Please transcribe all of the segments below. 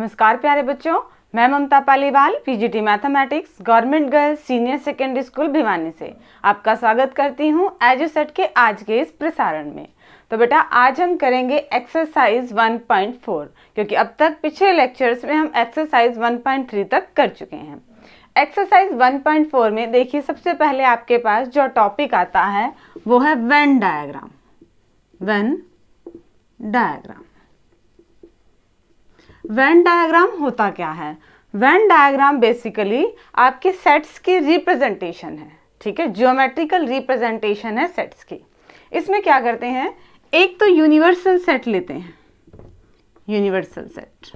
नमस्कार प्यारे बच्चों, मैं Mamta Paliwal PGT mathematics government girls senior secondary school Bhiwani से आपका स्वागत करती हूं एजुसेट के आज के इस प्रसारण में। तो बेटा आज हम करेंगे एक्सरसाइज 1.4 क्योंकि अब तक पिछले लेक्चर्स में हम एक्सरसाइज 1.3 तक कर चुके हैं। एक्सरसाइज 1.4 में देखिए सबसे पहले आपके पास जो टॉपिक आता है वो है Venn diagram. Venn diagram Venn diagram होता क्या है? वेन डायग्राम बेसिकली आपके सेट्स की रिप्रेजेंटेशन है, ठीक है, ज्योमेट्रिकल रिप्रेजेंटेशन है सेट्स की। इसमें क्या करते हैं, एक तो यूनिवर्सल सेट लेते हैं, यूनिवर्सल सेट,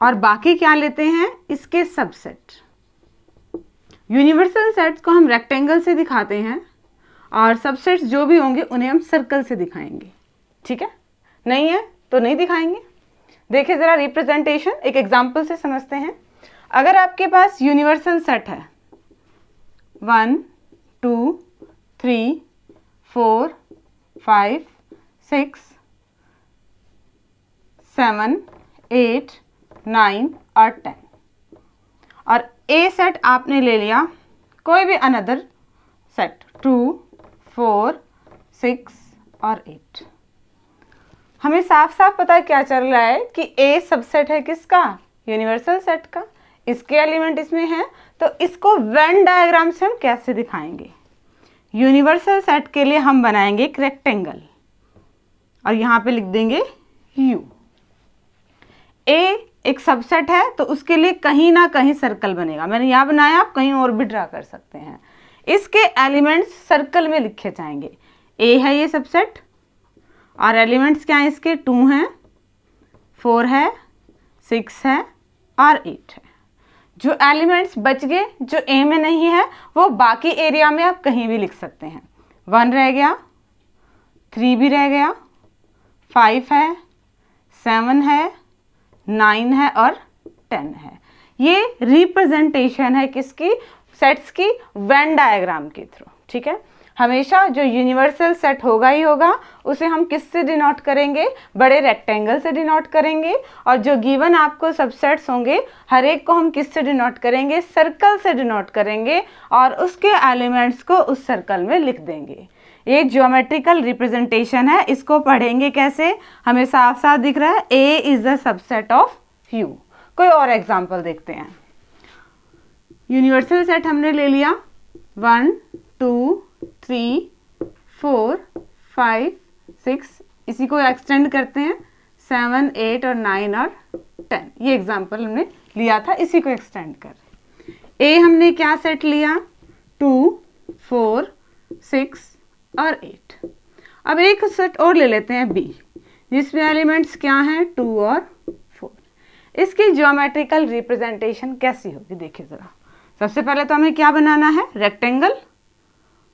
और बाकी क्या लेते हैं, इसके सबसेट। यूनिवर्सल सेट्स को हम रेक्टेंगल से दिखाते हैं और सबसेट्स जो भी होंगे उन्हें हम सर्कल से दिखाएंगे, ठीक है। नहीं है तो नहीं दिखाएंगे। देखिए जरा रिप्रेजेंटेशन एक एग्जांपल से समझते हैं। अगर आपके पास यूनिवर्सल सेट है 1 2 3 4 5 6 7 8 9 और 10 और ए सेट आपने ले लिया कोई भी अनदर सेट 2 4 6 और 8। हमें साफ साफ पता है क्या चल रहा है कि ए सबसेट है किसका, यूनिवर्सल सेट का। इसके एलिमेंट इसमें हैं तो इसको वेन डायग्राम से हम कैसे दिखाएंगे। यूनिवर्सल सेट के लिए हम बनाएंगे एक रेक्टेंगल और यहाँ पे लिख देंगे यू। ए एक सबसेट है तो उसके लिए कहीं ना कहीं सर्कल बनेगा। मैंने यहाँ बनाया, आप कहीं और भी ड्रा कर सकते हैं। इसके एलिमेंट्स सर्कल में लिखे जाएंगे। ए है ये सबसेट और एलिमेंट्स क्या हैं इसके, 2 हैं, 4 है, 6 है और 8 है। जो एलिमेंट्स बच गए जो ए में नहीं है वो बाकी एरिया में आप कहीं भी लिख सकते हैं। 1 रह गया, 3 भी रह गया, 5 है, 7 है, 9 है और 10 है। ये रिप्रेजेंटेशन है किसकी, सेट्स की वेन डायग्राम के थ्रू, ठीक है। हमेशा जो यूनिवर्सल सेट होगा ही होगा उसे हम किससे डिनोट करेंगे, बड़े रेक्टेंगल से डिनोट करेंगे। और जो गिवन आपको सबसेट्स होंगे हर एक को हम किससे डिनोट करेंगे, सर्कल से डिनोट करेंगे और उसके एलिमेंट्स को उस सर्कल में लिख देंगे। ये ज्योमेट्रिकल रिप्रेजेंटेशन है। इसको पढ़ेंगे कैसे, हमें साफ साफ दिख रहा है A is the subset of U. कोई और एग्जाम्पल देखते हैं। यूनिवर्सल सेट हमने ले लिया 1 2 3 4 5 6, इसी को एक्सटेंड करते हैं 7 8 और 9 और 10। ये एग्जाम्पल हमने लिया था, इसी को एक्सटेंड कर। ए हमने क्या सेट लिया, 2 4 6 और 8। अब एक सेट और ले लेते हैं बी जिसमें एलिमेंट्स क्या हैं, 2 और 4। इसकी ज्योमेट्रिकल रिप्रेजेंटेशन कैसी होगी देखिए जरा। सबसे पहले तो हमें क्या बनाना है, रेक्टेंगल,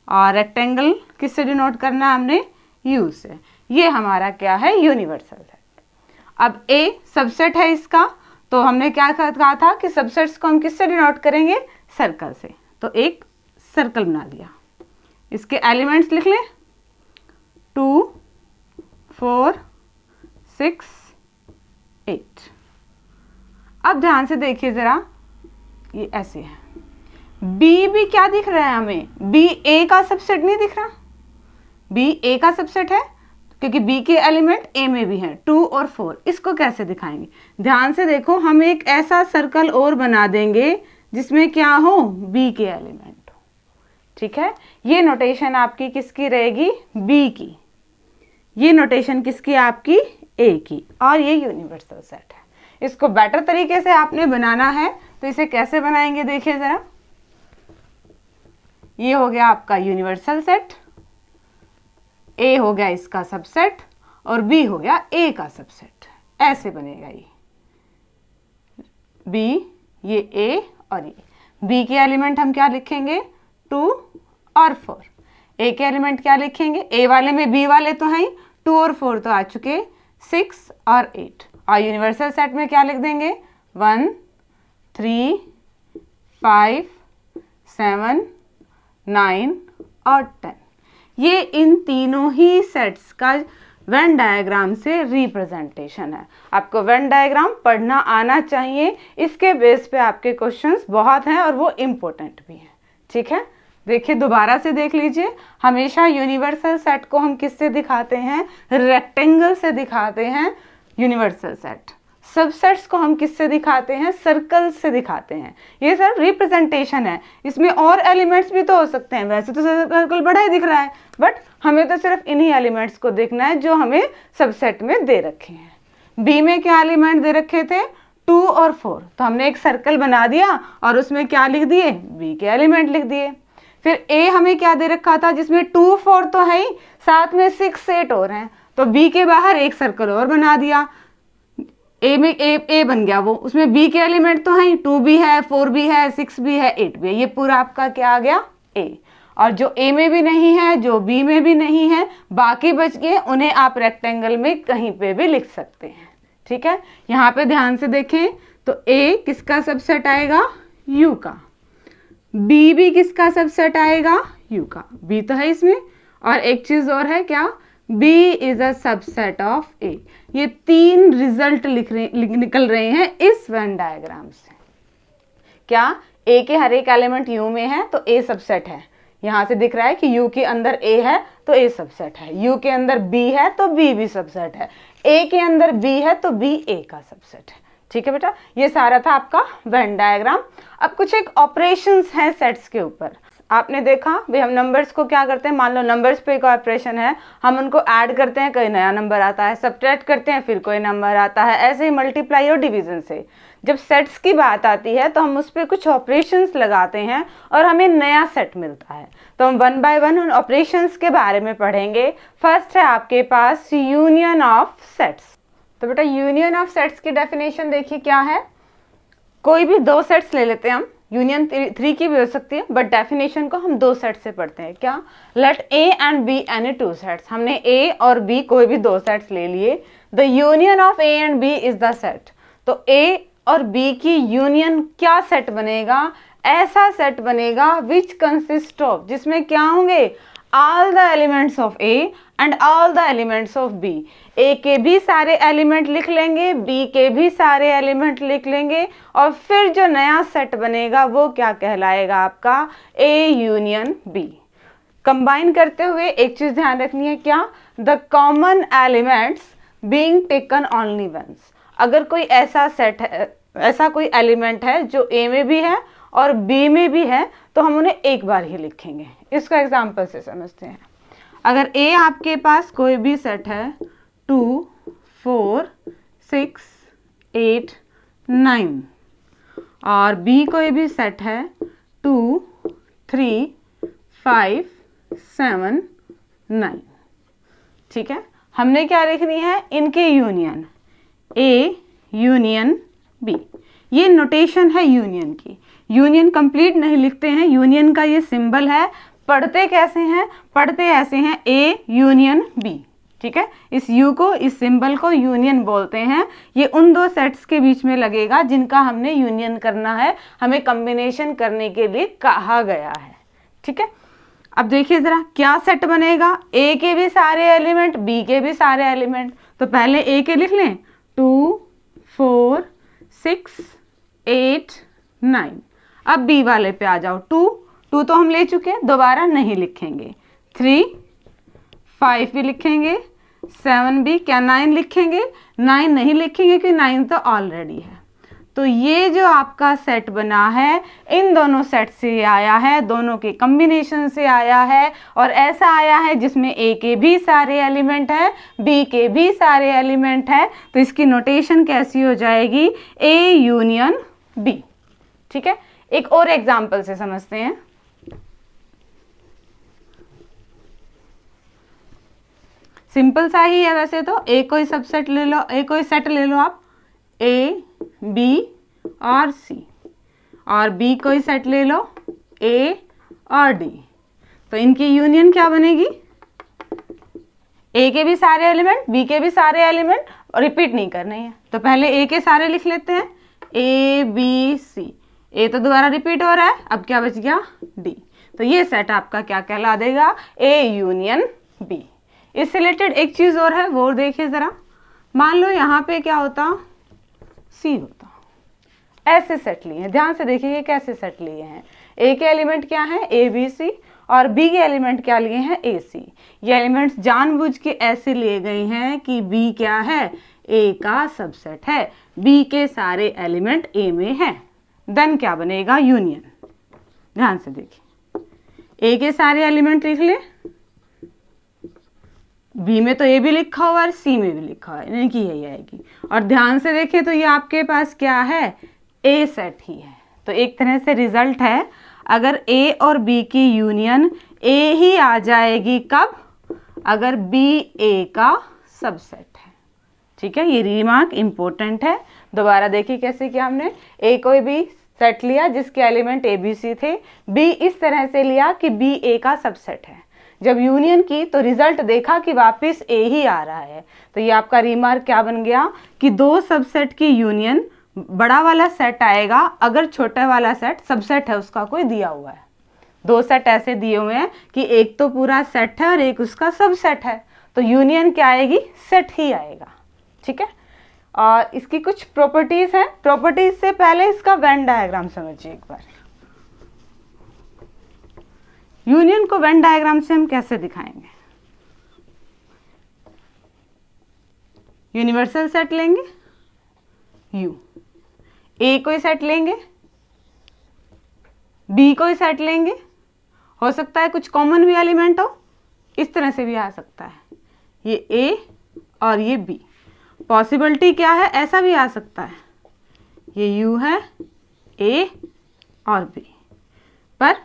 और रेक्टेंगल किससे डिनोट करना है हमने, यू से। ये हमारा क्या है, यूनिवर्सल सेट। अब ए सबसेट है इसका तो हमने क्या कहा था कि सबसेट्स को हम किससे डिनोट करेंगे, सर्कल से। तो एक सर्कल बना दिया, इसके एलिमेंट्स लिख लें 2 4 6 8। अब ध्यान से देखिए जरा, ये ऐसे है। बी भी क्या दिख रहा है हमें, बी ए का सबसेट नहीं दिख रहा, बी ए का सबसेट है क्योंकि बी के एलिमेंट ए में भी हैं 2 और 4। इसको कैसे दिखाएंगे, ध्यान से देखो, हम एक ऐसा सर्कल और बना देंगे जिसमें क्या हो, बी के एलिमेंट हो, ठीक है। ये नोटेशन आपकी किसकी रहेगी, बी की। ये नोटेशन किसकी, आपकी ए की। और ये यूनिवर्सल सेट है। इसको बेटर तरीके से आपने बनाना है तो इसे कैसे बनाएंगे देखिए जरा। ये हो गया आपका यूनिवर्सल सेट, ए हो गया इसका सबसेट और बी हो गया ए का सबसेट। ऐसे बनेगा ये बी, ये ए और ये। बी के एलिमेंट हम क्या लिखेंगे, 2 और 4। ए के एलिमेंट क्या लिखेंगे, ए वाले में बी वाले तो हैं, 2 और 4 तो आ चुके, 6 और 8। और यूनिवर्सल सेट में क्या लिख देंगे, 1 3 5 7 9 और 10। ये इन तीनों ही सेट्स का वेन डायग्राम से रिप्रेजेंटेशन है। आपको वेन डायग्राम पढ़ना आना चाहिए, इसके बेस पे आपके क्वेश्चंस बहुत हैं और वो इम्पोर्टेंट भी हैं। ठीक है, देखिए दोबारा से देख लीजिए। हमेशा यूनिवर्सल सेट को हम किससे दिखाते हैं? रेक्टेंगल से दिखाते हैं यूनिवर्सल सेट। सबसेट्स को हम किससे दिखाते हैं? सर्कल से दिखाते हैं। ये सर रिप्रेजेंटेशन है, इसमें और एलिमेंट्स भी तो हो सकते हैं। वैसे तो सर्कल बड़ा ही दिख रहा है, बट हमें तो सिर्फ इन्हीं एलिमेंट्स को देखना है जो हमें सबसेट में दे रखे हैं। बी में क्या एलिमेंट दे रखे थे? 2 और 4। तो हमने एक सर्कल बना दिया और उसमें क्या लिख दिए? बी के एलिमेंट लिख दिए। फिर ए हमें क्या दे रखा था? जिसमें 2 4 तो है ही, साथ में 6 8 और हैं, तो बी के बाहर एक सर्कल और बना दिया। ए में ए बन गया वो, उसमें बी के एलिमेंट तो हैं, 2 भी है, 4 भी है, 6 भी है, 8 भी है। ये पूरा आपका क्या आ गया? ए। और जो ए में भी नहीं है, जो बी में भी नहीं है, बाकी बच गए, उन्हें आप रेक्टेंगल में कहीं पे भी लिख सकते हैं। ठीक है, यहाँ पे ध्यान से देखें तो ए किसका सबसेट आएगा? यू का। बी भी किसका सबसेट आएगा? यू का। बी तो है इसमें, और एक चीज और है क्या? B is a subset of A। ये 3 रिजल्ट निकल रहे हैं इस वेन डायग्राम से। क्या? A के हर एक एलिमेंट U में है तो A सबसेट है। यहां से दिख रहा है कि U के अंदर A है तो A सबसेट है, U के अंदर B है तो B भी सबसेट है, A के अंदर B है तो B A का सबसेट है। ठीक है बेटा, ये सारा था आपका वेन डायग्राम। अब कुछ एक ऑपरेशंस हैं सेट्स के ऊपर। आपने देखा भी हम नंबर्स को क्या करते हैं, मान लो नंबर्स पे कोई ऑपरेशन है, हम उनको ऐड करते हैं, कोई नया नंबर आता है, सब्ट्रैक्ट करते हैं, फिर कोई नंबर आता है, ऐसे ही मल्टीप्लाई और डिवीजन से। जब सेट्स की बात आती है तो हम उस पर कुछ ऑपरेशंस लगाते हैं और हमें नया सेट मिलता है। तो हम 1 बाय 1 उन ऑपरेशंस के बारे में पढ़ेंगे। फर्स्ट है आपके पास यूनियन ऑफ सेट्स। तो बेटा यूनियन ऑफ सेट्स की डेफिनेशन देखिए क्या है। कोई भी 2 सेट्स ले लेते हैं हम, यूनियन 3 की भी हो सकती है, बट डेफिनेशन को हम 2 सेट से पढ़ते हैं। क्या? Let A and B any 2 sets. हमने ए और बी कोई भी 2 सेट्स ले लिए। The union of A and B is the set. तो ए और बी की यूनियन क्या सेट बनेगा? ऐसा सेट बनेगा विच कंसिस्ट ऑफ, जिसमें क्या होंगे? All the elements of A and all the elements of B. A के भी सारे एलिमेंट लिख लेंगे, बी के भी सारे एलिमेंट लिख लेंगे, और फिर जो नया सेट बनेगा वो क्या कहलाएगा? आपका ए यूनियन बी। कंबाइन करते हुए एक चीज ध्यान रखनी है, क्या? The common elements being taken only once. अगर कोई ऐसा सेट है, ऐसा कोई एलिमेंट है जो ए में भी है और बी में भी है, तो हम उन्हें एक बार ही लिखेंगे। इसको एग्जाम्पल से समझते हैं। अगर ए आपके पास कोई भी सेट है 2 4 6 8 9, और बी कोई भी सेट है 2 3 5 7 9, ठीक है, हमने क्या लिखनी है? इनके यूनियन, ए यूनियन बी। ये नोटेशन है यूनियन की। यूनियन कंप्लीट नहीं लिखते हैं, यूनियन का ये सिंबल है। पढ़ते कैसे हैं? पढ़ते ऐसे हैं, ए यूनियन बी। ठीक है, इस यू को, इस सिंबल को यूनियन बोलते हैं। ये उन 2 सेट्स के बीच में लगेगा जिनका हमने यूनियन करना है, हमें कॉम्बिनेशन करने के लिए कहा गया है। ठीक है, अब देखिए जरा क्या सेट बनेगा। ए के भी सारे एलिमेंट, बी के भी सारे एलिमेंट। तो पहले ए के लिख लें, 2 4 6 8 9। अब बी वाले पे आ जाओ, 2 तो हम ले चुके हैं, दोबारा नहीं लिखेंगे। 3 5 भी लिखेंगे, 7 भी, क्या 9 लिखेंगे? 9 नहीं लिखेंगे क्योंकि 9 तो ऑलरेडी है। तो ये जो आपका सेट बना है, इन दोनों सेट से आया है, दोनों के कॉम्बिनेशन से आया है, और ऐसा आया है जिसमें ए के भी सारे एलिमेंट है, बी के भी सारे एलिमेंट है। तो इसकी नोटेशन कैसी हो जाएगी? A union B. ठीक है, एक और एग्जाम्पल से समझते हैं। सिंपल सा ही है वैसे तो। ए कोई सबसेट ले लो, ए कोई सेट ले लो आप, ए बी और सी, और बी कोई सेट ले लो, ए और डी। तो इनकी यूनियन क्या बनेगी? ए के भी सारे एलिमेंट, बी के भी सारे एलिमेंट, और रिपीट नहीं करने हैं। तो पहले ए के सारे लिख लेते हैं, ए बी सी। ए तो दोबारा रिपीट हो रहा है, अब क्या बच गया? डी। तो ये सेट आपका क्या कहला देगा? A union B. इससे रिलेटेड एक चीज़ और है, वो देखिए ज़रा। मान लो यहाँ पे क्या होता, सी होता, ऐसे सेट लिए हैं, ध्यान से देखिए ये कैसे सेट लिए हैं। ए के एलिमेंट क्या है, ए बी सी, और बी के एलिमेंट क्या लिए हैं, ए सी। ये एलिमेंट्स जानबूझ के ऐसे लिए गए हैं कि बी क्या है, ए का सबसेट है, बी के सारे एलिमेंट ए में हैं। देन क्या बनेगा, यूनियन। ध्यान से देखिए, ए के सारे एलिमेंट लिख ले, बी में तो ए भी लिखा हुआ है, सी में भी लिखा हुआ है, यानी कि यही आएगी। और ध्यान से देखिए तो ये आपके पास क्या है, ए सेट ही है। तो एक तरह से रिजल्ट है, अगर ए और बी की यूनियन ए ही आ जाएगी, कब, अगर बी ए का सबसेट है। ठीक है, ये रिमार्क इंपॉर्टेंट है। दोबारा देखिए कैसे किया हमने, ए कोई भी सेट लिया जिसके एलिमेंट ए बी सी थे, बी इस तरह से लिया कि बी ए का सबसेट है। जब यूनियन की तो रिजल्ट देखा कि वापस ए ही आ रहा है, तो ये आपका रिमार्क क्या बन गया कि दो सबसेट की यूनियन बड़ा वाला सेट आएगा अगर छोटा वाला सेट सबसेट है उसका कोई दिया हुआ है। दो सेट ऐसे दिए हुए हैं कि एक तो पूरा सेट है और एक उसका सबसेट है, तो यूनियन क्या आएगी, सेट ही आएगा। ठीक है, और इसकी कुछ प्रॉपर्टीज हैं। प्रॉपर्टीज से पहले इसका वेन डायग्राम समझिए एक बार। यूनियन को वेन डायग्राम से हम कैसे दिखाएंगे, यूनिवर्सल सेट लेंगे यू, ए कोई सेट लेंगे, बी कोई सेट लेंगे, हो सकता है कुछ कॉमन भी एलिमेंट हो, इस तरह से भी आ सकता है, ये ए और ये बी। पॉसिबिलिटी क्या है, ऐसा भी आ सकता है, ये यू है, ए और बी। पर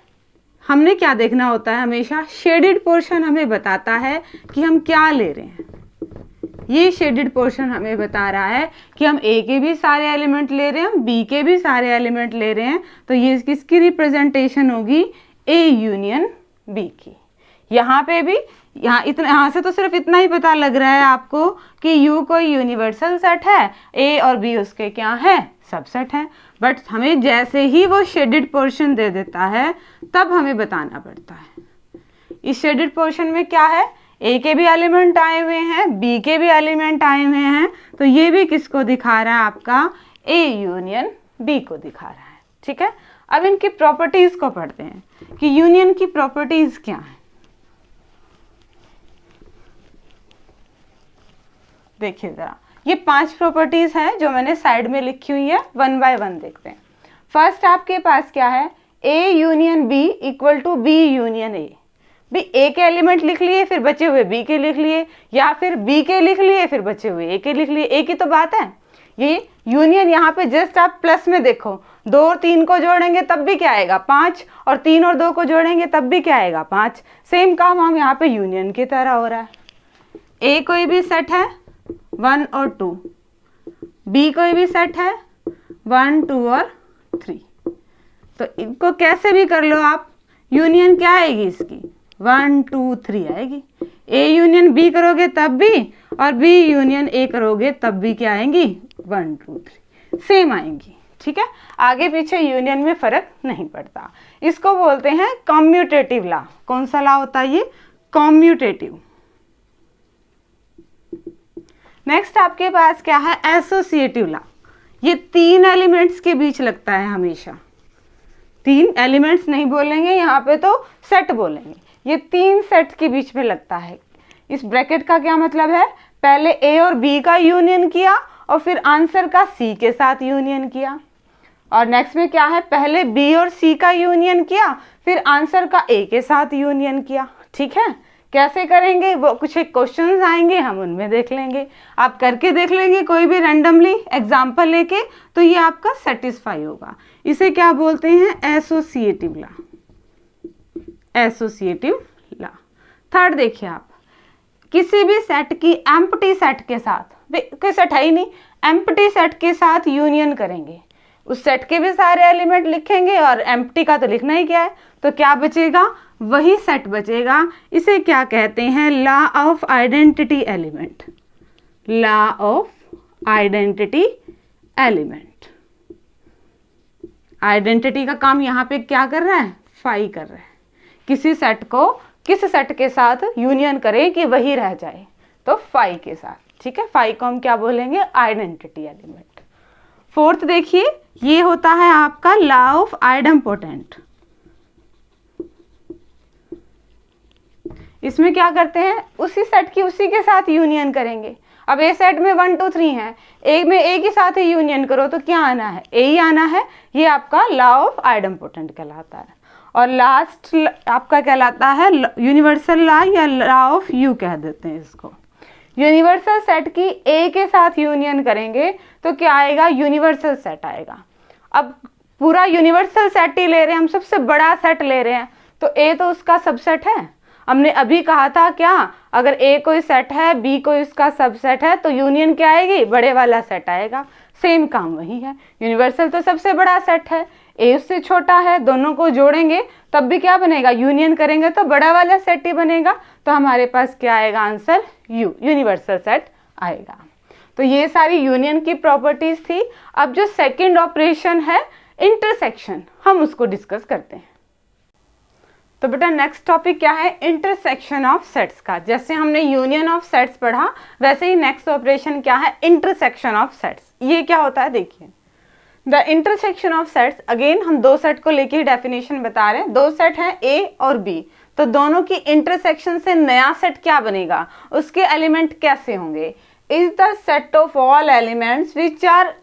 हमने क्या देखना होता है, हमेशा शेडेड पोर्शन हमें बताता है कि हम क्या ले रहे हैं। ये शेडेड पोर्शन हमें बता रहा है कि हम ए के भी सारे एलिमेंट ले रहे हैं, हम बी के भी सारे एलिमेंट ले रहे हैं, तो ये किसकी रिप्रेजेंटेशन होगी, ए यूनियन बी की। यहाँ पे भी यहाँ से तो सिर्फ इतना ही पता लग रहा है आपको कि यू कोई यूनिवर्सल सेट है, ए और बी उसके क्या है, सबसेट है। बट हमें जैसे ही वो शेडेड पोर्शन दे देता है तब हमें बताना पड़ता है। इस शेडेड पोर्शन में क्या है, ए के भी एलिमेंट आए हुए हैं, बी के भी एलिमेंट आए हुए हैं, तो ये भी किसको दिखा रहा है, आपका ए यूनियन बी को दिखा रहा है। ठीक है, अब इनकी प्रॉपर्टीज को पढ़ते हैं कि यूनियन की प्रॉपर्टीज क्या है। देखिए जरा, ये 5 प्रॉपर्टीज हैं जो मैंने साइड में लिखी हुई है, वन बाय वन देखते हैं। फर्स्ट आपके पास क्या है, A union B equal to B union A. भी ए के एलिमेंट लिख लिए फिर बचे हुए बी के लिख लिए, या फिर बी के लिख लिए फिर बचे हुए ए के लिख लिए, एक ही तो बात है। ये यूनियन यहाँ पे जस्ट आप प्लस में देखो, 2 और 3 को जोड़ेंगे तब भी क्या आएगा 5, और 3 और 2 को जोड़ेंगे तब भी क्या आएगा 5। सेम काम हम यहाँ पे यूनियन की तरह हो रहा है। ए कोई भी सेट है 1 और 2, बी कोई भी सेट है 1 2 और 3, तो इनको कैसे भी कर लो आप, यूनियन क्या आएगी इसकी 1 2 3 आएगी। ए यूनियन बी करोगे तब भी, और बी यूनियन ए करोगे तब भी क्या आएंगी 1 2 3 सेम आएंगी। ठीक है, आगे पीछे यूनियन में फर्क नहीं पड़ता। इसको बोलते हैं कम्यूटेटिव लॉ। कौन सा लॉ होता है ये, कम्यूटेटिव। नेक्स्ट आपके पास क्या है, एसोसिएटिव लॉ। ये 3 एलिमेंट्स के बीच लगता है हमेशा। 3 एलिमेंट्स नहीं बोलेंगे यहाँ पे, तो सेट बोलेंगे। ये 3 सेट्स के बीच में लगता है। इस ब्रैकेट का क्या मतलब है, पहले ए और बी का यूनियन किया और फिर आंसर का सी के साथ यूनियन किया, और नेक्स्ट में क्या है, पहले बी और सी का यूनियन किया फिर आंसर का ए के साथ यूनियन किया। ठीक है, कैसे करेंगे वो कुछ एक क्वेश्चंस आएंगे, हम उनमें देख लेंगे, आप करके देख लेंगे कोई भी रैंडमली एग्जांपल लेके, तो ये आपका सेटिस्फाई होगा। इसे क्या बोलते हैं, associative law. Associative law. Third देखिए आप, किसी भी सेट की एम्प्टी सेट के साथ, कोई सेट है ही नहीं, एम्प्टी सेट के साथ यूनियन करेंगे, उस सेट के भी सारे एलिमेंट लिखेंगे और एम्प्टी का तो लिखना ही क्या है, तो क्या बचेगा, वही सेट बचेगा। इसे क्या कहते हैं, law of identity element. Law of identity element. Identity का काम यहाँ पे क्या कर रहा है, फाई कर रहा है। किसी सेट को किस सेट के साथ यूनियन करें कि वही रह जाए, तो फाई के साथ, ठीक है। फाई को हम क्या बोलेंगे, आइडेंटिटी एलिमेंट। फोर्थ देखिए, ये होता है आपका लॉ ऑफ आइडेम्पोटेंट। इसमें क्या करते हैं, उसी सेट की उसी के साथ यूनियन करेंगे। अब ए सेट में 1 2 3 है, ए में ए के साथ ही यूनियन करो तो क्या आना है, ए ही आना है। ये आपका लॉ ऑफ आइडेम्पोटेंट कहलाता है। और लास्ट आपका कहलाता है यूनिवर्सल लॉ या लॉ ऑफ यू कह देते हैं इसको। यूनिवर्सल सेट की ए के साथ यूनियन करेंगे तो क्या आएगा, यूनिवर्सल सेट आएगा। अब पूरा यूनिवर्सल सेट ही ले रहे हैं हम, सबसे बड़ा सेट ले रहे हैं, तो ए तो उसका सबसेट है। हमने अभी कहा था क्या, अगर ए कोई सेट है, बी कोई उसका सबसेट है, तो यूनियन क्या आएगी, बड़े वाला सेट आएगा। सेम काम वही है, यूनिवर्सल तो सबसे बड़ा सेट है, ए उससे छोटा है, दोनों को जोड़ेंगे तब भी क्या बनेगा, यूनियन करेंगे तो बड़ा वाला सेट ही बनेगा। तो हमारे पास क्या आएगा आंसर, यू, यूनिवर्सल सेट आएगा। तो ये सारी यूनियन की प्रॉपर्टीज थी। अब जो सेकंड ऑपरेशन है इंटरसेक्शन, हम उसको डिस्कस करते हैं। तो बेटा नेक्स्ट टॉपिक क्या है, इंटरसेक्शन ऑफ सेट्स का। जैसे हमने यूनियन ऑफ सेट्स पढ़ा, वैसे ही नेक्स्ट ऑपरेशन क्या है, इंटरसेक्शन ऑफ सेट्स। ये क्या होता है देखिए, the intersection of sets, again हम दो सेट को लेके ही डेफिनेशन बता रहे हैं। दो सेट हैं ए और बी, तो दोनों की इंटरसेक्शन से नया सेट क्या बनेगा, उसके एलिमेंट कैसे होंगे, is the set of all elements which are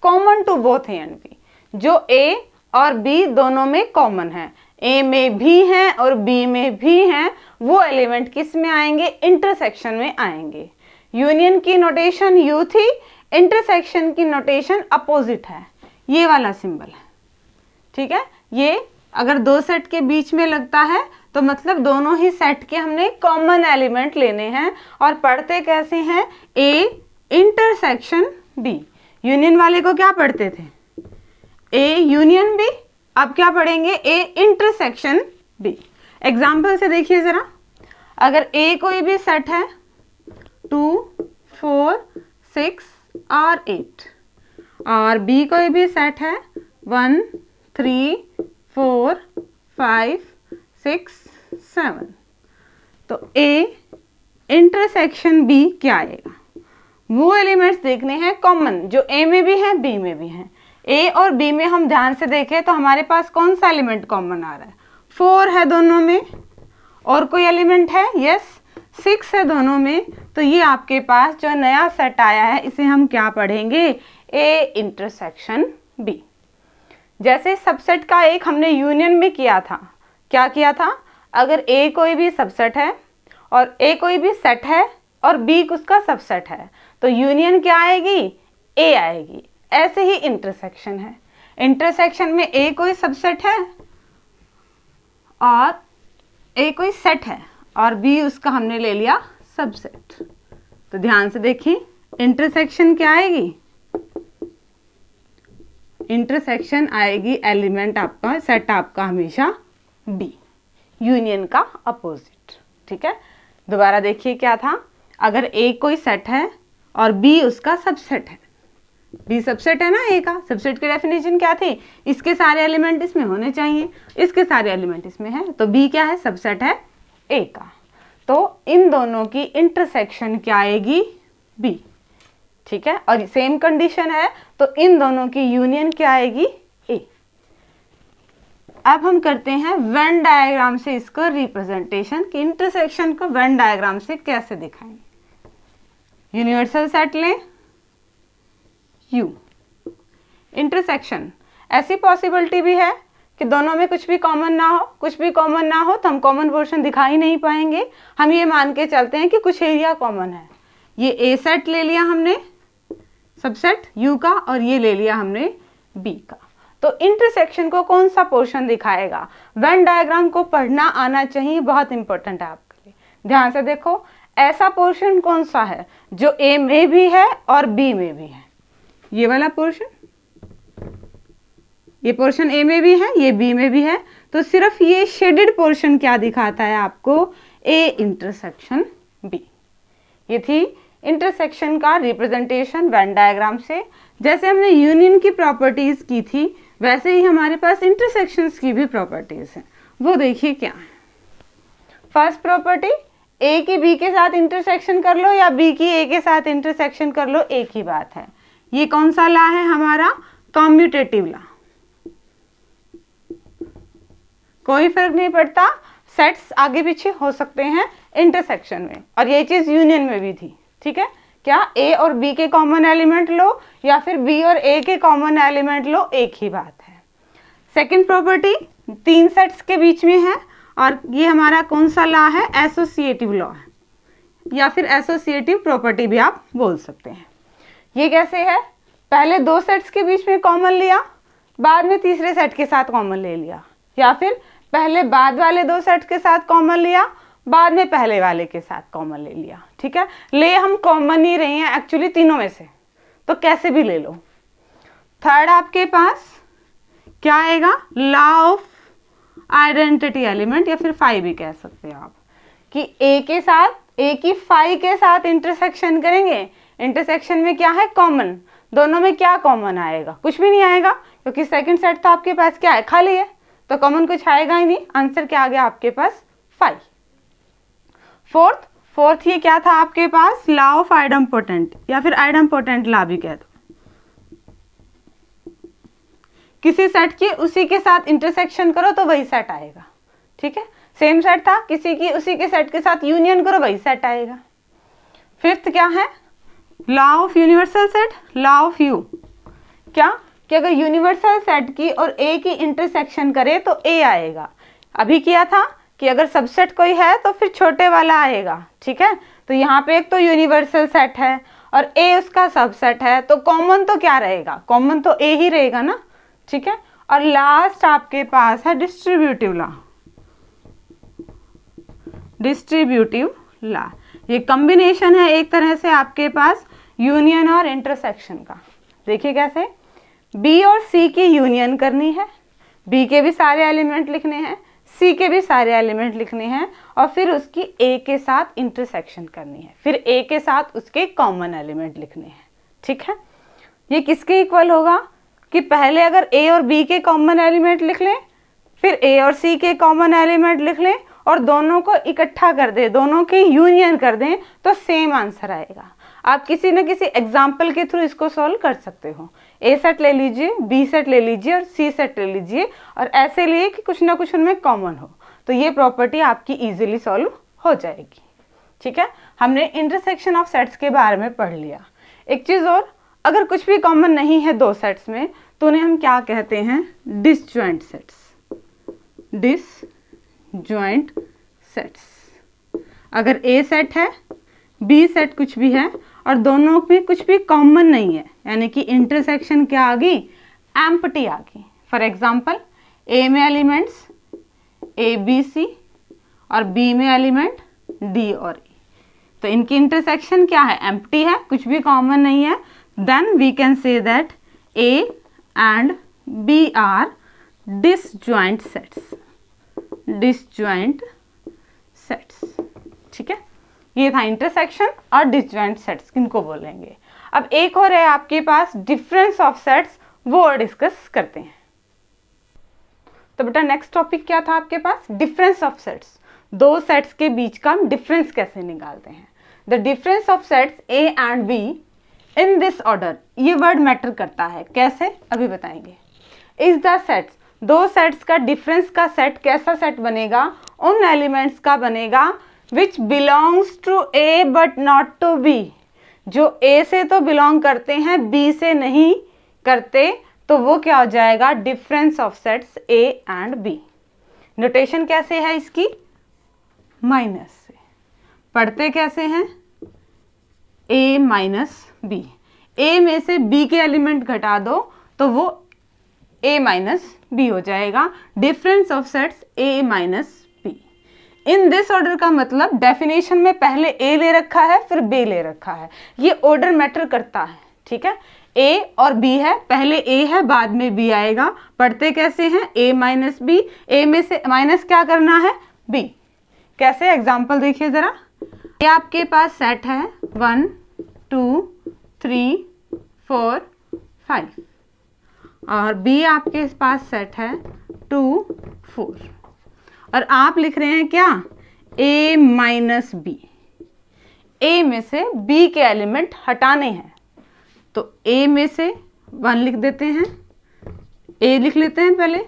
common to both A and B. जो ए और बी दोनों में कॉमन है, ए में भी हैं और बी में भी हैं, वो एलिमेंट किस में आएंगे, इंटरसेक्शन में आएंगे। यूनियन की नोटेशन यू थी, इंटरसेक्शन की नोटेशन अपोजिट है, ये वाला सिंबल है, ठीक है। ये अगर दो सेट के बीच में लगता है तो मतलब दोनों ही सेट के हमने कॉमन एलिमेंट लेने हैं। और पढ़ते कैसे हैं, ए इंटरसेक्शन बी। यूनियन वाले को क्या पढ़ते थे, ए यूनियन बी। अब क्या पढ़ेंगे, ए इंटरसेक्शन बी। एग्जाम्पल से देखिए जरा, अगर ए कोई भी सेट है 2 4 6 और 8, और बी कोई भी सेट है 1 3 4 5 6 7, तो ए इंटरसेक्शन बी क्या आएगा, वो एलिमेंट्स देखने हैं कॉमन जो ए में भी हैं बी में भी हैं। ए और बी में हम ध्यान से देखें तो हमारे पास कौन सा एलिमेंट कॉमन आ रहा है, 4 है दोनों में, और कोई एलिमेंट है, यस 6 है दोनों में। तो ये आपके पास जो नया सेट आया है इसे हम क्या पढ़ेंगे, ए इंटरसेक्शन बी। जैसे सबसेट का एक हमने यूनियन में किया था, क्या किया था, अगर ए कोई भी सबसेट है और ए कोई भी सेट है और बी उसका सबसेट है, तो यूनियन क्या आएगी, ए आएगी। ऐसे ही इंटरसेक्शन है, इंटरसेक्शन में ए कोई सबसेट है और ए कोई सेट है और बी उसका हमने ले लिया सबसेट। तो ध्यान से देखिए, इंटरसेक्शन क्या आएगी, इंटरसेक्शन आएगी एलिमेंट आपका, सेट आपका हमेशा बी, यूनियन का अपोजिट, ठीक है। दोबारा देखिए क्या था, अगर ए कोई सेट है और बी उसका सबसेट है, बी सबसेट है ना ए का, सबसेट की डेफिनेशन क्या थी, इसके सारे एलिमेंट इसमें होने चाहिए, इसके सारे एलिमेंट इसमें है, तो बी क्या है, सबसेट है ए का। तो इन दोनों की इंटरसेक्शन क्या आएगी, बी, ठीक है। और सेम कंडीशन है तो इन दोनों की यूनियन क्या आएगी, ए। अब हम करते हैं वेन डायग्राम से इसको रिप्रेजेंटेशन, कि इंटरसेक्शन को वेन डायग्राम से कैसे दिखाएंगे। यूनिवर्सल सेट लें यू, इंटरसेक्शन, ऐसी पॉसिबिलिटी भी है कि दोनों में कुछ भी कॉमन ना हो, कुछ भी कॉमन ना हो तो हम कॉमन पोर्शन दिखा ही नहीं पाएंगे। हम ये मान के चलते हैं कि कुछ एरिया कॉमन है, ये ए सेट ले लिया हमने सबसेट यू का, और ये ले लिया हमने बी का। तो इंटरसेक्शन को कौन सा पोर्शन दिखाएगा, वेन डायग्राम को पढ़ना आना चाहिए, बहुत इंपॉर्टेंट है आपके लिए। ध्यान से देखो, ऐसा पोर्शन कौन सा है जो ए में भी है और बी में भी है, ये वाला पोर्शन, ये पोर्शन ए में भी है, ये बी में भी है। तो सिर्फ ये शेडेड पोर्शन क्या दिखाता है आपको, ए इंटरसेक्शन बी। ये थी इंटरसेक्शन का रिप्रेजेंटेशन वेन डायग्राम से। जैसे हमने यूनियन की प्रॉपर्टीज की थी, वैसे ही हमारे पास इंटरसेक्शंस की भी प्रॉपर्टीज हैं, वो देखिए क्या है। फर्स्ट प्रॉपर्टी, ए की बी के साथ इंटरसेक्शन कर लो या बी की ए के साथ इंटरसेक्शन कर लो, एक ही बात है। ये कौन सा लॉ है हमारा? Commutative law. कोई फर्क नहीं पड़ता, सेट्स आगे पीछे हो सकते हैं इंटरसेक्शन में, और ये चीज यूनियन में भी थी। ठीक है, क्या ए और बी के कॉमन एलिमेंट लो या फिर बी और ए के कॉमन एलिमेंट लो, एक ही बात है। सेकंड प्रॉपर्टी, तीन सेट्स के बीच में है, और ये हमारा कौन सा लॉ है? एसोसिएटिव लॉ है, या फिर एसोसिएटिव प्रॉपर्टी भी आप बोल सकते हैं। ये कैसे है? पहले दो सेट्स के बीच में कॉमन लिया, बाद में तीसरे सेट के साथ कॉमन ले लिया, या फिर पहले बाद वाले दो सेट्स के साथ कॉमन लिया, बाद में पहले वाले के साथ कॉमन ले लिया। ठीक है, ले हम कॉमन ही रहे हैं एक्चुअली तीनों में से, तो कैसे भी ले लो। थर्ड आपके पास क्या आएगा? लॉ ऑफ आइडेंटिटी एलिमेंट, या फिर फाई भी कह सकते हैं आप, कि ए के साथ, ए की फाई के साथ इंटरसेक्शन करेंगे। इंटरसेक्शन में क्या है? कॉमन। दोनों में क्या कॉमन आएगा? कुछ भी नहीं आएगा, क्योंकि सेकंड सेट तो आपके पास क्या है? खाली है, तो कॉमन कुछ आएगा ही नहीं। आंसर क्या आ गया आपके पास? फाई। फोर्थ ये क्या था आपके पास? लॉ ऑफ आइडम्पोटेंट, या फिर आइडम्पोटेंट लॉ भी कह दो। किसी सेट की उसी के साथ इंटरसेक्शन करो तो वही सेट आएगा। ठीक है, सेम सेट था, किसी की उसी के सेट के साथ यूनियन करो वही सेट आएगा। फिफ्थ क्या है? Law of universal set, law of you. क्या कि अगर यूनिवर्सल सेट की और ए की इंटरसेक्शन करे तो ए आएगा। अभी किया था कि अगर सबसेट कोई है तो फिर छोटे वाला आएगा। ठीक है, तो यहाँ पे एक तो यूनिवर्सल सेट है और ए उसका सबसेट है, तो कॉमन तो क्या रहेगा? कॉमन तो ए ही रहेगा ना। ठीक है, और लास्ट आपके पास है डिस्ट्रीब्यूटिव लॉ। डिस्ट्रीब्यूटिव लॉ ये कॉम्बिनेशन है एक तरह से आपके पास यूनियन और इंटरसेक्शन का। देखिए कैसे, बी और सी की यूनियन करनी है, बी के भी सारे एलिमेंट लिखने हैं, सी के भी सारे एलिमेंट लिखने हैं, और फिर उसकी ए के साथ इंटरसेक्शन करनी है, फिर ए के साथ उसके कॉमन एलिमेंट लिखने हैं। ठीक है, ये किसके इक्वल होगा कि पहले अगर ए और बी के कॉमन एलिमेंट लिख लें, फिर ए और सी के कॉमन एलिमेंट लिख लें, और दोनों को इकट्ठा कर दें, दोनों की यूनियन कर दें, तो सेम आंसर आएगा। आप किसी न किसी एग्जाम्पल के थ्रू इसको सॉल्व कर सकते हो। ए सेट ले लीजिए, बी सेट ले लीजिए और सी सेट ले लीजिए, और ऐसे लिए कि कुछ ना कुछ उनमें कॉमन हो, तो ये प्रॉपर्टी आपकी इजीली सॉल्व हो जाएगी। ठीक है, हमने इंटरसेक्शन ऑफ सेट्स के बारे में पढ़ लिया। एक चीज़ और, अगर कुछ भी कॉमन नहीं है दो सेट्स में तो उन्हें हम क्या कहते हैं? Disjoint sets. Disjoint sets. अगर ए सेट है, बी सेट कुछ भी है, और दोनों में कुछ भी कॉमन नहीं है, यानी कि इंटरसेक्शन क्या आ गई? एम्प्टी आ गई। फॉर एग्जाम्पल, ए में एलिमेंट्स ए बी सी और बी में एलिमेंट डी और ई, तो इनकी इंटरसेक्शन क्या है? एम्प्टी है, कुछ भी कॉमन नहीं है। Then we can say that A and B are disjoint sets. Disjoint sets. ठीक है, ये था इंटरसेक्शन और डिसजॉइंट सेट्स किनको बोलेंगे। अब एक और है आपके पास डिफरेंस ऑफ सेट्स, वो और डिस्कस करते हैं। तो बेटा नेक्स्ट टॉपिक क्या था आपके पास? Difference of sets. दो सेट्स के बीच का हम डिफरेंस कैसे निकालते हैं? The difference of sets A and B in this order, ये वर्ड मैटर करता है। कैसे? अभी बताएंगे। इज द सेट्स, दो सेट्स का डिफरेंस का सेट कैसा सेट बनेगा? उन एलिमेंट्स का बनेगा which belongs to A but not to B, जो ए से तो बिलोंग करते हैं बी से नहीं करते, तो वो क्या हो जाएगा? Difference of sets A and B. Notation कैसे है इसकी? माइनस से। पढ़ते कैसे हैं? ए माइनस बी। ए में से बी के एलिमेंट घटा दो तो वो ए माइनस बी हो जाएगा। Difference of sets A minus B. In this order का मतलब डेफिनेशन में पहले ए ले रखा है फिर बी ले रखा है, ये ऑर्डर मैटर करता है। ठीक है, ए और बी है, पहले ए है बाद में बी आएगा। पढ़ते कैसे हैं? ए माइनस बी। ए में से माइनस क्या करना है? बी। कैसे? एग्जाम्पल देखिए जरा। ये आपके पास सेट है 1 2 3 4 5 और बी आपके पास सेट है 2 4 और आप लिख रहे हैं क्या? A माइनस बी, A में से B के एलिमेंट हटाने हैं, तो A में से 1 लिख देते हैं, A लिख लेते हैं पहले,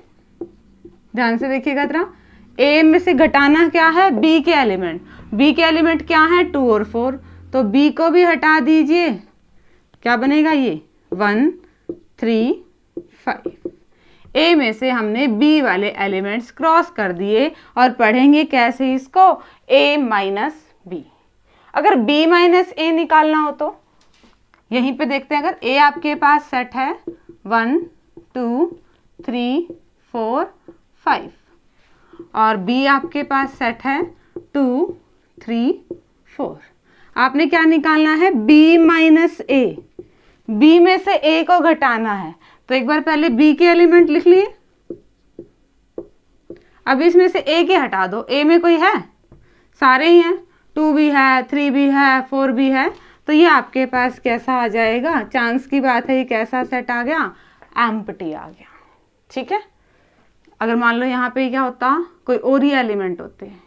ध्यान से देखिएगा जरा। A में से घटाना क्या है, B के एलिमेंट, B के एलिमेंट क्या है 2 और 4, तो B को भी हटा दीजिए, क्या बनेगा ये 1 3 5। A में से हमने B वाले एलिमेंट्स क्रॉस कर दिए और पढ़ेंगे कैसे इसको, A माइनस बी। अगर B माइनस A निकालना हो तो यहीं पे देखते हैं, अगर A आपके पास सेट है 1 2 3 4 5 और B आपके पास सेट है 2 3 4, आपने क्या निकालना है B माइनस A, B में से A को घटाना है, तो एक बार पहले B के एलिमेंट लिख लिए, अब इसमें से A के हटा दो, A में कोई है, सारे ही हैं, 2 भी है 3 भी है 4 भी है, तो ये आपके पास कैसा आ जाएगा, चांस की बात है, ये कैसा सेट आ गया, एम्प्टी आ गया। ठीक है, अगर मान लो यहाँ पे क्या होता, कोई और ही एलिमेंट होते हैं,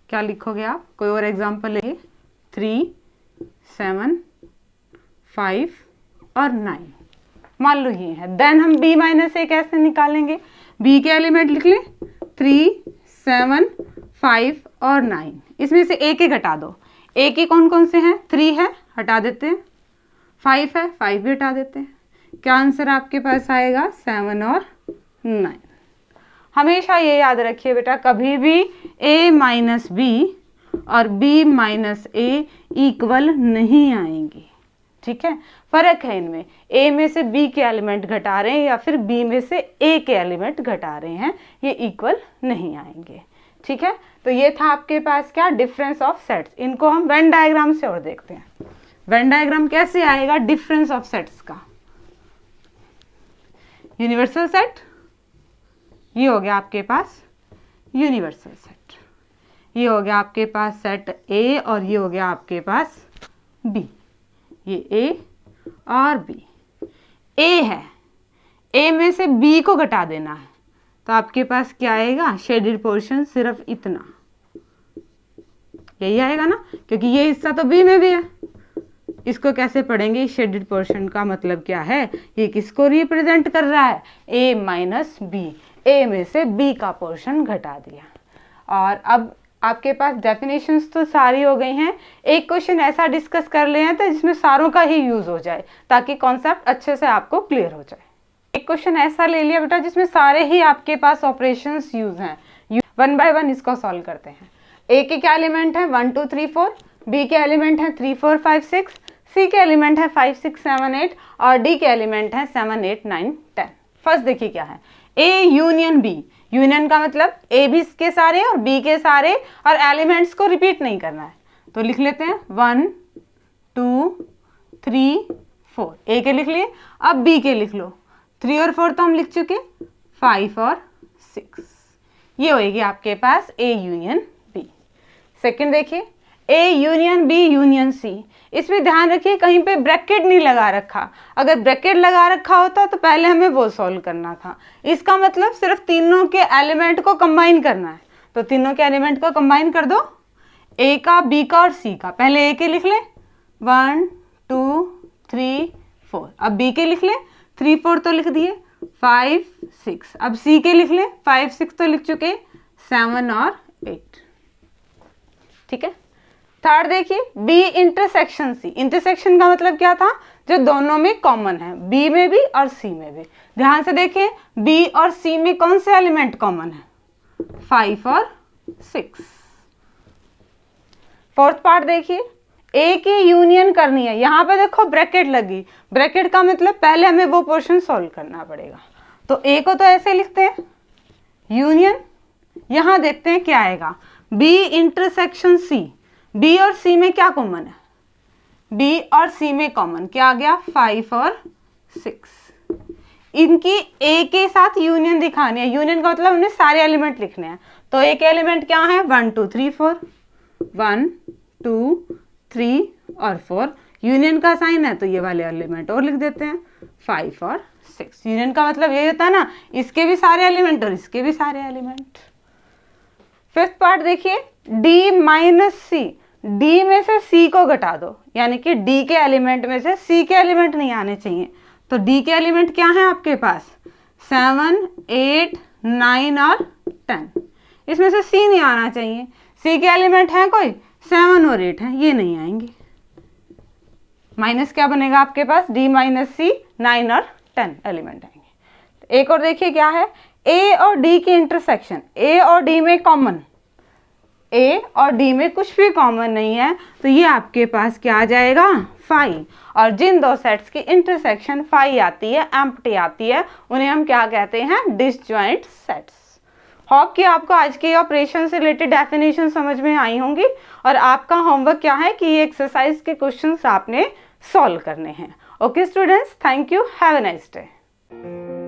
क्या लिखोगे आप, कोई और एग्जांपल लेंगे, 3 7 5 और 9, मान लो ये है, देन हम B माइनस A कैसे निकालेंगे, B के एलिमेंट लिख लें 3 7 5 और 9, इसमें से A के घटा दो, A के कौन कौन से हैं, 3 है हटा देते हैं, 5 है 5 भी हटा देते हैं, क्या आंसर आपके पास आएगा 7 और 9। हमेशा ये याद रखिए बेटा, कभी भी A माइनस B और B माइनस A इक्वल नहीं आएंगे। ठीक है, फर्क है इनमें, A में से B के एलिमेंट घटा रहे हैं या फिर B में से A के एलिमेंट घटा रहे हैं, ये इक्वल नहीं आएंगे। ठीक है, तो ये था आपके पास क्या, डिफरेंस ऑफ सेट्स। इनको हम वेन डायग्राम से और देखते हैं, वेन डायग्राम कैसे आएगा डिफरेंस ऑफ सेट्स का। यूनिवर्सल सेट, ये हो गया आपके पास यूनिवर्सल सेट, ये हो गया आपके पास सेट A और ये हो गया आपके पास B, ये A और B। A है, A में से B को घटा देना है, तो आपके पास क्या आएगा, शेडेड पोर्शन सिर्फ इतना, यही आएगा ना, क्योंकि ये हिस्सा तो B में भी है। इसको कैसे पढ़ेंगे, शेडेड पोर्शन का मतलब क्या है, ये किसको रिप्रेजेंट कर रहा है, A माइनस बी, A में से B का पोर्शन घटा दिया। और अब आपके पास डेफिनेशंस तो सारी हो गई हैं, एक क्वेश्चन ऐसा डिस्कस कर ले हैं तो जिसमें सारों का ही यूज हो जाए, ताकि कॉन्सेप्ट अच्छे से आपको क्लियर हो जाए। एक क्वेश्चन ऐसा ले लिया बेटा जिसमें सारे ही आपके पास ऑपरेशंस यूज हैं, वन बाय वन इसको सॉल्व करते हैं। A के क्या एलिमेंट है 1 2 3 4, B के एलिमेंट है 3 4 5 6, C के एलिमेंट है 5 6 7 8 और D के एलिमेंट है 7 8 9 10। फर्स्ट देखिए क्या है, A यूनियन B, यूनियन का मतलब A B के सारे और B के सारे, और एलिमेंट्स को रिपीट नहीं करना है, तो लिख लेते हैं 1 2 3 4, A के लिख लिए, अब B के लिख लो, 3 और 4 तो हम लिख चुके, 5 और 6, ये होएगी आपके पास A यूनियन B। सेकंड देखिए, A union B union C, इसमें ध्यान रखिए कहीं पे ब्रैकेट नहीं लगा रखा, अगर ब्रैकेट लगा रखा होता तो पहले हमें वो सॉल्व करना था। इसका मतलब सिर्फ तीनों के एलिमेंट को कंबाइन करना है, तो तीनों के एलिमेंट को कंबाइन कर दो, A का B का और C का, पहले A के लिख ले 1 2 3 4, अब B के लिख ले 3 4 तो लिख दिए, 5 6, अब C के लिख ले 5 6 तो लिख चुके, 7 और 8। ठीक है, थर्ड देखिए B इंटरसेक्शन C, इंटरसेक्शन का मतलब क्या था, जो दोनों में कॉमन है, B में भी और C में भी। ध्यान से देखिए B और C में कौन से एलिमेंट कॉमन है, 5 और 6। फोर्थ पार्ट देखिए, A की यूनियन करनी है, यहाँ पे देखो ब्रैकेट लगी, ब्रैकेट का मतलब पहले हमें वो पोर्शन सॉल्व करना पड़ेगा, तो A को तो ऐसे लिखते हैं यूनियन, यहाँ देखते हैं क्या आएगा, B इंटरसेक्शन C, B और C में क्या कॉमन है, B और C में कॉमन क्या आ गया 5 और 6, इनकी A के साथ यूनियन दिखानी है, यूनियन का मतलब हमने सारे एलिमेंट लिखने हैं, तो A के एलिमेंट क्या है 1 2 3 4, 1 2 3 और 4, यूनियन का साइन है तो ये वाले एलिमेंट और लिख देते हैं 5 और 6। यूनियन का मतलब ये होता है ना, इसके भी सारे एलिमेंट और इसके भी सारे एलिमेंट। फिफ्थ पार्ट देखिए, डी माइनस सी, डी में से सी को घटा दो, यानी कि डी के एलिमेंट में से सी के एलिमेंट नहीं आने चाहिए। तो डी के एलिमेंट क्या है आपके पास, 7, 8, 9 और 10, इसमें से सी नहीं आना चाहिए। सी के एलिमेंट है कोई, 7 और 8 है, ये नहीं आएंगे। माइनस क्या बनेगा आपके पास, डी माइनस सी, 9 और 10 एलिमेंट आएंगे। एक और देखिए क्या है, ए और डी की इंटरसेक्शन, ए और डी में कॉमन, ए और डी में कुछ भी कॉमन नहीं है, तो ये आपके पास क्या आ जाएगा, 5। और जिन दो सेट्स की इंटरसेक्शन 5 आती है, एम्प्टी आती है, उन्हें हम क्या कहते हैं, डिसजॉइंट सेट्स। होप कि आपको आज के ऑपरेशन से रिलेटेड डेफिनेशन समझ में आई होंगी। और आपका होमवर्क क्या है कि ये एक्सरसाइज के क्वेश्चंस आपने सॉल्व करने हैं। Okay students, thank you, have a nice day.